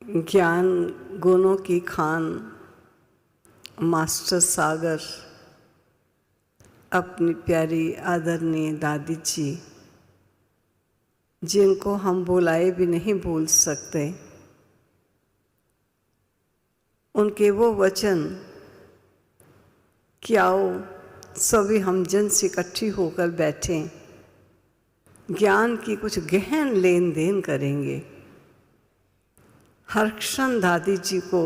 ज्ञान गुणों की खान मास्टर सागर अपनी प्यारी आदरणीय दादी जी, जिनको हम बुलाए भी नहीं भूल सकते, उनके वो वचन कि आओ सभी हम जन से इकट्ठी होकर बैठें, ज्ञान की कुछ गहन लेन देन करेंगे। हर क्षण दादी जी को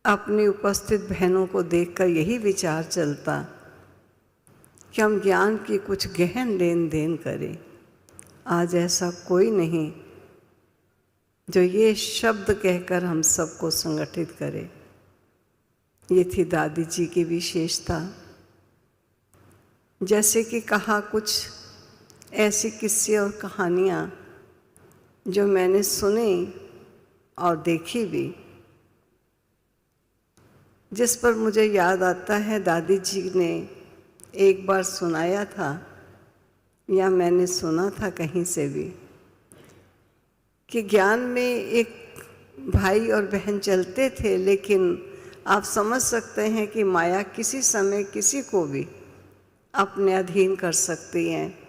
अपनी उपस्थित बहनों को देखकर यही विचार चलता कि हम ज्ञान की कुछ गहन लेन देन करें। आज ऐसा कोई नहीं जो ये शब्द कहकर हम सबको संगठित करे। ये थी दादी जी की विशेषता। जैसे कि कहा, कुछ ऐसे किस्से और कहानियाँ जो मैंने सुनी और देखी भी, जिस पर मुझे याद आता है दादी जी ने एक बार सुनाया था या मैंने सुना था कहीं से भी, कि ज्ञान में एक भाई और बहन चलते थे, लेकिन आप समझ सकते हैं कि माया किसी समय किसी को भी अपने अधीन कर सकती हैं।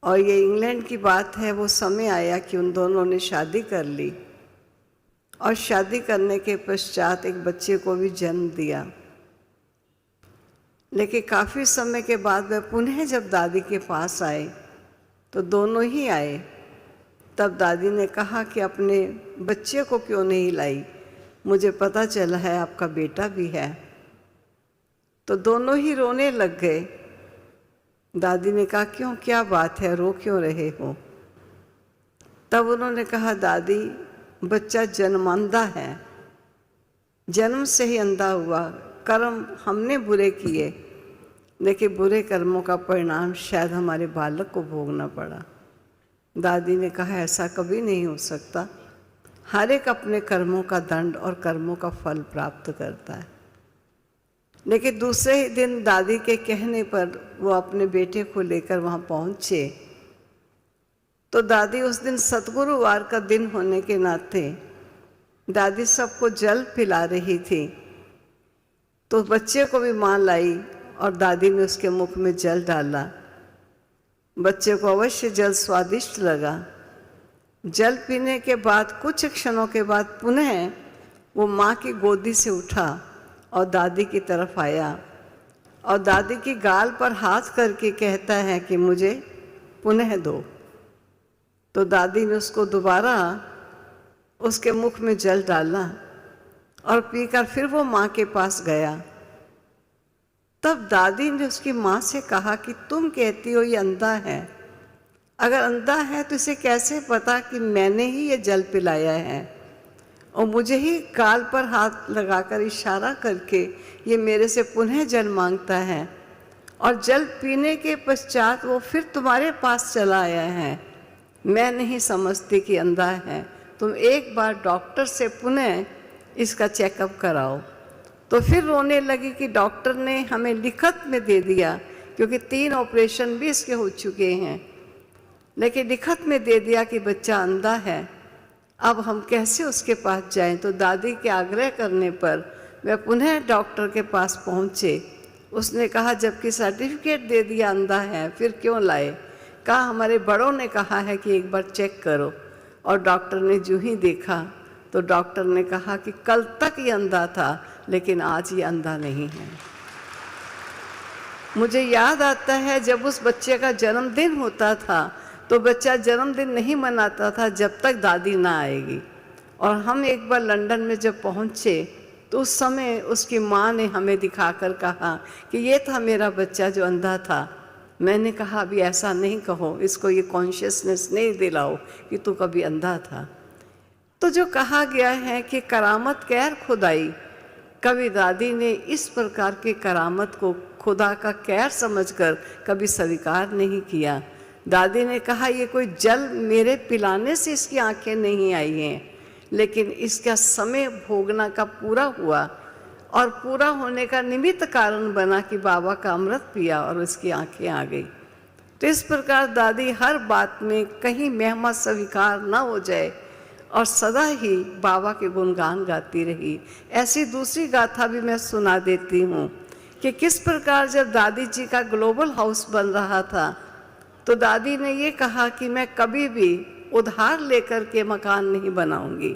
और ये इंग्लैंड की बात है। वो समय आया कि उन दोनों ने शादी कर ली और शादी करने के पश्चात एक बच्चे को भी जन्म दिया। लेकिन काफ़ी समय के बाद वह पुनः जब दादी के पास आए तो दोनों ही आए। तब दादी ने कहा कि अपने बच्चे को क्यों नहीं लाई, मुझे पता चला है आपका बेटा भी है। तो दोनों ही रोने लग गए। दादी ने कहा, क्यों, क्या बात है, रो क्यों रहे हो? तब उन्होंने कहा, दादी बच्चा जन्मांधा है, जन्म से ही अंधा हुआ। कर्म हमने बुरे किए, लेकिन बुरे कर्मों का परिणाम शायद हमारे बालक को भोगना पड़ा। दादी ने कहा, ऐसा कभी नहीं हो सकता। हर एक अपने कर्मों का दंड और कर्मों का फल प्राप्त करता है। लेकिन दूसरे ही दिन दादी के कहने पर वो अपने बेटे को लेकर वहाँ पहुँचे। तो दादी उस दिन सतगुरुवार का दिन होने के नाते दादी सबको जल पिला रही थी। तो बच्चे को भी माँ लाई और दादी ने उसके मुख में जल डाला। बच्चे को अवश्य जल स्वादिष्ट लगा। जल पीने के बाद कुछ क्षणों के बाद पुनः वो माँ की गोदी से उठा और दादी की तरफ आया और दादी की गाल पर हाथ करके कहता है कि मुझे पुनः दो। तो दादी ने उसको दोबारा उसके मुख में जल डाला और पीकर फिर वो माँ के पास गया। तब दादी ने उसकी माँ से कहा कि तुम कहती हो ये अंधा है, अगर अंधा है तो इसे कैसे पता कि मैंने ही ये जल पिलाया है और मुझे ही गाल पर हाथ लगाकर इशारा करके ये मेरे से पुनः जल मांगता है, और जल पीने के पश्चात वो फिर तुम्हारे पास चला आया है। मैं नहीं समझती कि अंधा है, तुम एक बार डॉक्टर से पुनः इसका चेकअप कराओ। तो फिर रोने लगी कि डॉक्टर ने हमें लिखत में दे दिया, क्योंकि 3 ऑपरेशन भी इसके हो चुके हैं, लेकिन लिखत में दे दिया कि बच्चा अंधा है। अब हम कैसे उसके पास जाएं? तो दादी के आग्रह करने पर वह पुनः डॉक्टर के पास पहुँचे। उसने कहा, जबकि सर्टिफिकेट दे दिया अंधा है, फिर क्यों लाए? कहा, हमारे बड़ों ने कहा है कि एक बार चेक करो। और डॉक्टर ने जो ही देखा तो डॉक्टर ने कहा कि कल तक ये अंधा था, लेकिन आज ये अंधा नहीं है। मुझे याद आता है जब उस बच्चे का जन्मदिन होता था तो बच्चा जन्मदिन नहीं मनाता था जब तक दादी ना आएगी। और हम एक बार लंदन में जब पहुँचे तो उस समय उसकी माँ ने हमें दिखाकर कहा कि ये था मेरा बच्चा जो अंधा था। मैंने कहा, अभी ऐसा नहीं कहो, इसको ये कॉन्शियसनेस नहीं दिलाओ कि तू कभी अंधा था। तो जो कहा गया है कि करामत कैर खुदाई, कभी दादी ने इस प्रकार की करामत को खुदा का कैर समझकर कभी स्वीकार नहीं किया। दादी ने कहा, ये कोई जल मेरे पिलाने से इसकी आंखें नहीं आई हैं, लेकिन इसका समय भोगना का पूरा हुआ और पूरा होने का निमित्त कारण बना कि बाबा का अमृत पिया और उसकी आंखें आ गई। तो इस प्रकार दादी हर बात में कहीं महिमा स्वीकार न हो जाए और सदा ही बाबा के गुणगान गाती रही। ऐसी दूसरी गाथा भी मैं सुना देती हूँ कि किस प्रकार जब दादी जी का ग्लोबल हाउस बन रहा था तो दादी ने ये कहा कि मैं कभी भी उधार लेकर के मकान नहीं बनाऊंगी,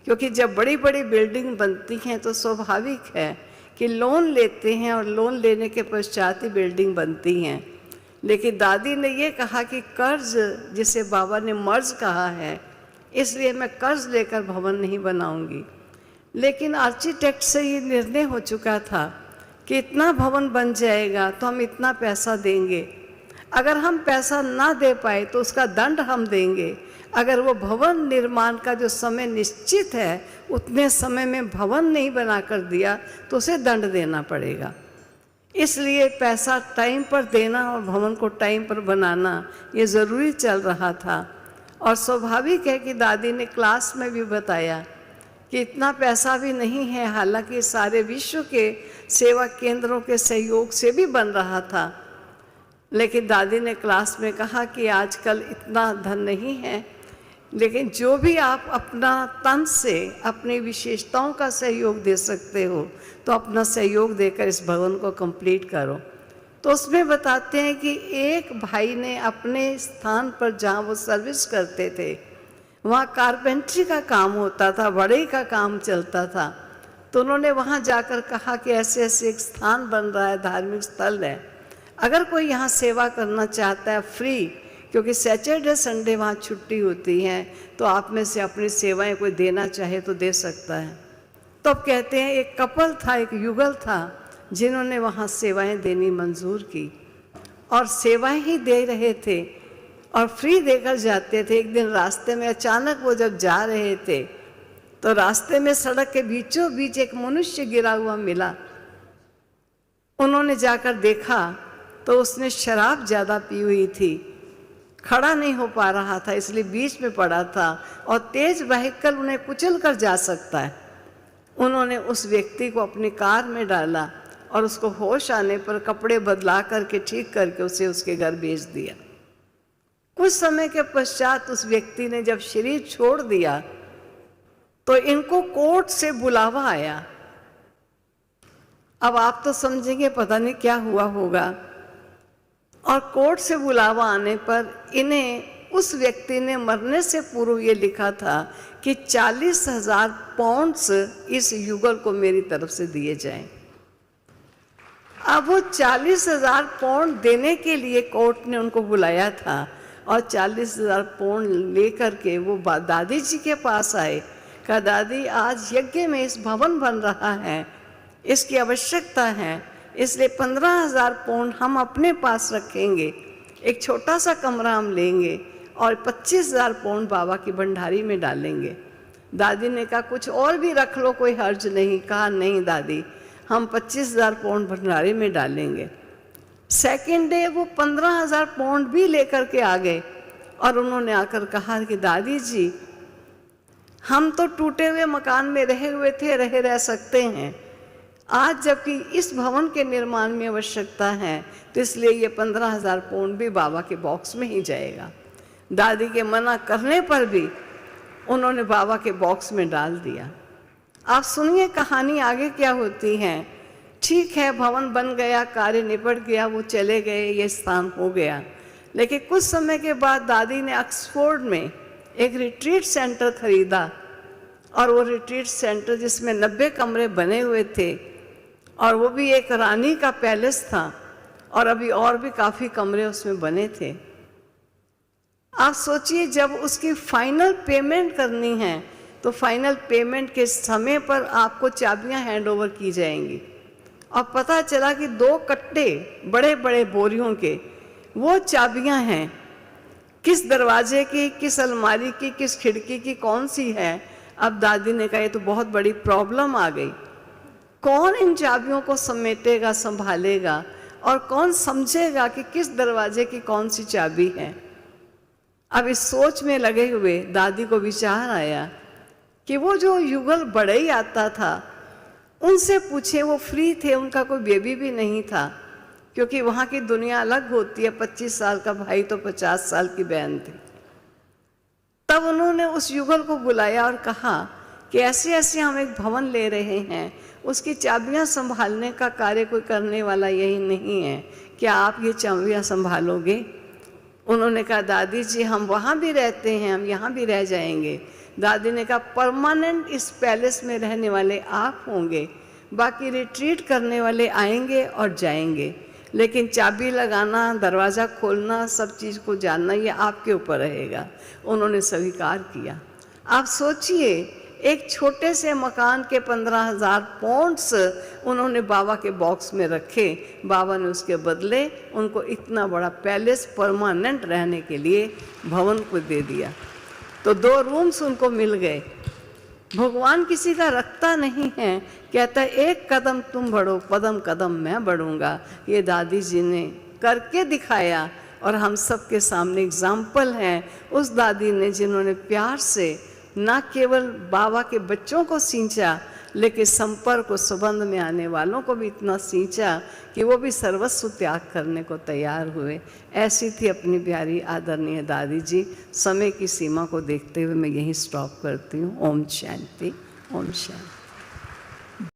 क्योंकि जब बड़ी बड़ी बिल्डिंग बनती हैं तो स्वाभाविक है कि लोन लेते हैं और लोन लेने के पश्चात ही बिल्डिंग बनती हैं। लेकिन दादी ने ये कहा कि कर्ज, जिसे बाबा ने मर्ज कहा है, इसलिए मैं कर्ज लेकर भवन नहीं बनाऊंगी। लेकिन आर्किटेक्ट से ये निर्णय हो चुका था कि इतना भवन बन जाएगा तो हम इतना पैसा देंगे, अगर हम पैसा ना दे पाए तो उसका दंड हम देंगे, अगर वो भवन निर्माण का जो समय निश्चित है उतने समय में भवन नहीं बना कर दिया तो उसे दंड देना पड़ेगा। इसलिए पैसा टाइम पर देना और भवन को टाइम पर बनाना ये ज़रूरी चल रहा था। और स्वाभाविक है कि दादी ने क्लास में भी बताया कि इतना पैसा भी नहीं है, हालांकि सारे विश्व के सेवा केंद्रों के सहयोग से भी बन रहा था। लेकिन दादी ने क्लास में कहा कि आजकल इतना धन नहीं है, लेकिन जो भी आप अपना तन से अपनी विशेषताओं का सहयोग दे सकते हो तो अपना सहयोग देकर इस भवन को कंप्लीट करो। तो उसमें बताते हैं कि एक भाई ने अपने स्थान पर जहाँ वो सर्विस करते थे वहाँ कारपेंट्री का काम होता था, बढ़ई का काम चलता था। तो उन्होंने वहाँ जाकर कहा कि ऐसे ऐसे एक स्थान बन रहा है, धार्मिक स्थल है, अगर कोई यहाँ सेवा करना चाहता है फ्री, क्योंकि सैटरडे संडे वहाँ छुट्टी होती है, तो आप में से अपनी सेवाएं कोई देना चाहे तो दे सकता है। तो अब कहते हैं एक कपल था, एक युगल था, जिन्होंने वहाँ सेवाएं देनी मंजूर की और सेवाएं ही दे रहे थे और फ्री देकर जाते थे। एक दिन रास्ते में अचानक वो जब जा रहे थे तो रास्ते में सड़क के बीचों बीच एक मनुष्य गिरा हुआ मिला। उन्होंने जाकर देखा तो उसने शराब ज़्यादा पी हुई थी, खड़ा नहीं हो पा रहा था, इसलिए बीच में पड़ा था और तेज व्हीकल उन्हें कुचल कर जा सकता है। उन्होंने उस व्यक्ति को अपनी कार में डाला और उसको होश आने पर कपड़े बदला करके ठीक करके उसे उसके घर भेज दिया। कुछ समय के पश्चात उस व्यक्ति ने जब शरीर छोड़ दिया तो इनको कोर्ट से बुलावा आया। अब आप तो समझेंगे पता नहीं क्या हुआ होगा। और कोर्ट से बुलावा आने पर इन्हें उस व्यक्ति ने मरने से पूर्व ये लिखा था कि 40,000 पाउंड्स इस युगल को मेरी तरफ से दिए जाएं। अब वो 40,000 पाउंड देने के लिए कोर्ट ने उनको बुलाया था और 40,000 पाउंड लेकर के वो दादी जी के पास आए। कहा दादी आज यज्ञ में इस भवन बन रहा है, इसकी आवश्यकता है, इसलिए 15,000 पाउंड हम अपने पास रखेंगे, एक छोटा सा कमरा हम लेंगे और 25,000 पाउंड बाबा की भंडारी में डालेंगे। दादी ने कहा कुछ और भी रख लो, कोई हर्ज नहीं। कहा नहीं दादी, हम 25,000 पाउंड भंडारी में डालेंगे। सेकेंड डे वो 15,000 पाउंड भी लेकर के आ गए और उन्होंने आकर कहा कि दादी जी हम तो टूटे हुए मकान में रहे हुए थे, रह सकते हैं, आज जबकि इस भवन के निर्माण में आवश्यकता है तो इसलिए ये 15,000 पाउंड भी बाबा के बॉक्स में ही जाएगा। दादी के मना करने पर भी उन्होंने बाबा के बॉक्स में डाल दिया। आप सुनिए कहानी आगे क्या होती है। ठीक है, भवन बन गया, कार्य निपट गया, वो चले गए, ये स्थान हो गया। लेकिन कुछ समय के बाद दादी ने ऑक्सफोर्ड में एक रिट्रीट सेंटर खरीदा और वो रिट्रीट सेंटर जिसमें 90 कमरे बने हुए थे और वो भी एक रानी का पैलेस था और अभी और भी काफ़ी कमरे उसमें बने थे। आप सोचिए जब उसकी फाइनल पेमेंट करनी है तो फाइनल पेमेंट के समय पर आपको चाबियां हैंड ओवर की जाएंगी और पता चला कि 2 कट्टे बड़े बड़े बोरियों के वो चाबियां हैं। किस दरवाजे की, किस अलमारी की, किस खिड़की की, कौन सी है। अब दादी ने कहा ये तो बहुत बड़ी प्रॉब्लम आ गई, कौन इन चाबियों को समेटेगा, संभालेगा और कौन समझेगा कि किस दरवाजे की कौन सी चाबी है। अब इस सोच में लगे हुए दादी को विचार आया कि वो जो युगल बढ़ई आता था उनसे पूछे, वो फ्री थे, उनका कोई बेबी भी नहीं था, क्योंकि वहाँ की दुनिया अलग होती है। 25 साल का भाई तो 50 साल की बहन थी। तब उन्होंने उस युगल को बुलाया और कहा कि ऐसे ऐसे हम एक भवन ले रहे हैं, उसकी चाबियां संभालने का कार्य कोई करने वाला यही नहीं है, क्या आप ये चाबियां संभालोगे? उन्होंने कहा दादी जी हम वहाँ भी रहते हैं, हम यहाँ भी रह जाएंगे। दादी ने कहा परमानेंट इस पैलेस में रहने वाले आप होंगे, बाकी रिट्रीट करने वाले आएंगे और जाएंगे, लेकिन चाबी लगाना, दरवाज़ा खोलना, सब चीज़ को जानना ये आपके ऊपर रहेगा। उन्होंने स्वीकार किया। आप सोचिए, एक छोटे से मकान के 15,000 पौंड्स उन्होंने बाबा के बॉक्स में रखे। बाबा ने उसके बदले उनको इतना बड़ा पैलेस परमानेंट रहने के लिए भवन को दे दिया। तो 2 रूम्स उनको मिल गए। भगवान किसी का रखता नहीं है, कहता है एक कदम तुम बढ़ो, कदम कदम मैं बढ़ूंगा। ये दादी जी ने करके दिखाया और हम सबके सामने एग्जाम्पल हैं उस दादी ने जिन्होंने प्यार से न केवल बाबा के बच्चों को सींचा, लेकिन संपर्क और संबंध में आने वालों को भी इतना सींचा कि वो भी सर्वस्व त्याग करने को तैयार हुए। ऐसी थी अपनी प्यारी आदरणीय दादी जी। समय की सीमा को देखते हुए मैं यहीं स्टॉप करती हूँ। ओम शांति, ओम शांति।